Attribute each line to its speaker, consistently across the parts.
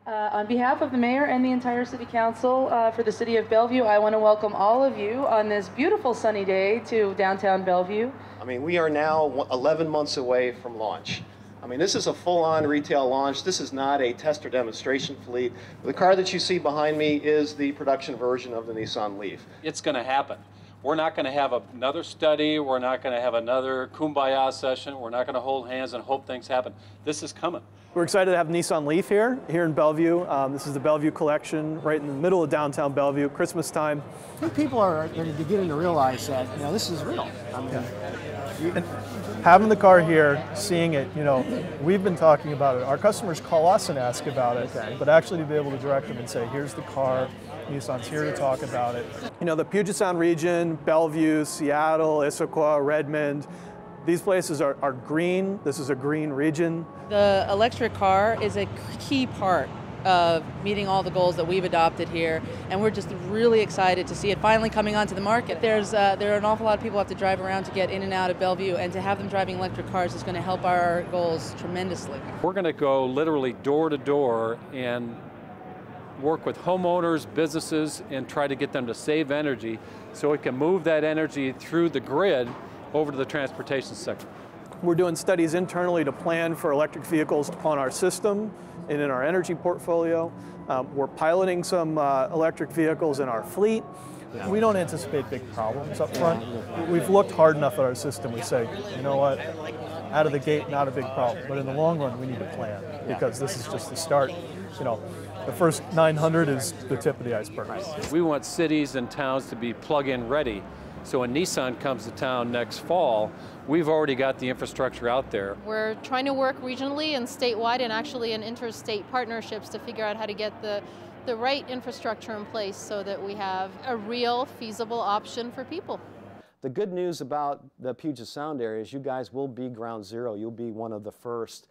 Speaker 1: On behalf of the mayor and the entire city council for the city of Bellevue, I want to welcome all of you on this beautiful sunny day to downtown Bellevue.
Speaker 2: I mean, we are now 11 months away from launch. I mean, this is a full-on retail launch. This is not a test or demonstration fleet. The car that you see behind me is the production version of the Nissan LEAF.
Speaker 3: It's going to happen. We're not going to have another study. We're not going to have another kumbaya session. We're not going to hold hands and hope things happen. This is coming.
Speaker 4: We're excited to have Nissan LEAF here in Bellevue. This is the Bellevue collection, right in the middle of downtown Bellevue, Christmas time.
Speaker 5: I think people are beginning to realize that this is real. I mean,
Speaker 4: and having the car here, seeing it, we've been talking about it. Our customers call us and ask about it, but actually to be able to direct them and say, here's the car, Nissan's here to talk about it. The Puget Sound region, Bellevue, Seattle, Issaquah, Redmond, these places are green. This is a green region.
Speaker 6: The electric car is a key part of meeting all the goals that we've adopted here, and we're just really excited to see it finally coming onto the market. There are an awful lot of people who have to drive around to get in and out of Bellevue, and to have them driving electric cars is going to help our goals tremendously.
Speaker 3: We're going to go literally door to door and work with homeowners, businesses, and try to get them to save energy so we can move that energy through the grid over to the transportation sector.
Speaker 4: We're doing studies internally to plan for electric vehicles on our system and in our energy portfolio. We're piloting some electric vehicles in our fleet. We don't anticipate big problems up front. We've looked hard enough at our system. We say, you know what, out of the gate, not a big problem. But in the long run, we need to plan because this is just the start. The first 900 is the tip of the iceberg.
Speaker 3: We want cities and towns to be plug-in ready. So when Nissan comes to town next fall, we've already got the infrastructure out there.
Speaker 7: We're trying to work regionally and statewide and actually in interstate partnerships to figure out how to get the right infrastructure in place so that we have a real feasible option for people.
Speaker 2: The good news about the Puget Sound area is you guys will be ground zero. You'll be one of the first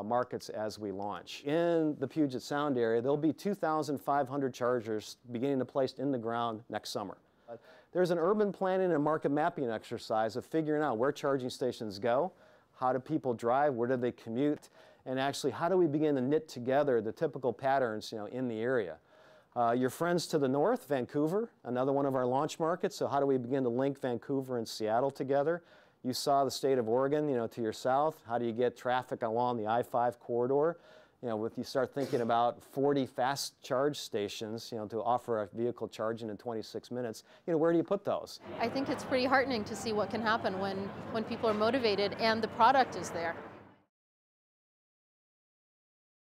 Speaker 2: markets as we launch. In the Puget Sound area, there'll be 2,500 chargers beginning to place in the ground next summer. There's an urban planning and market mapping exercise of figuring out where charging stations go, how do people drive, where do they commute, and actually how do we begin to knit together the typical patterns in the area. Your friends to the north, Vancouver, another one of our launch markets, so how do we begin to link Vancouver and Seattle together? You saw the state of Oregon, to your south. How do you get traffic along the I-5 corridor? If you start thinking about 40 fast charge stations, to offer a vehicle charging in 26 minutes, where do you put those?
Speaker 7: I think it's pretty heartening to see what can happen when people are motivated and the product is there.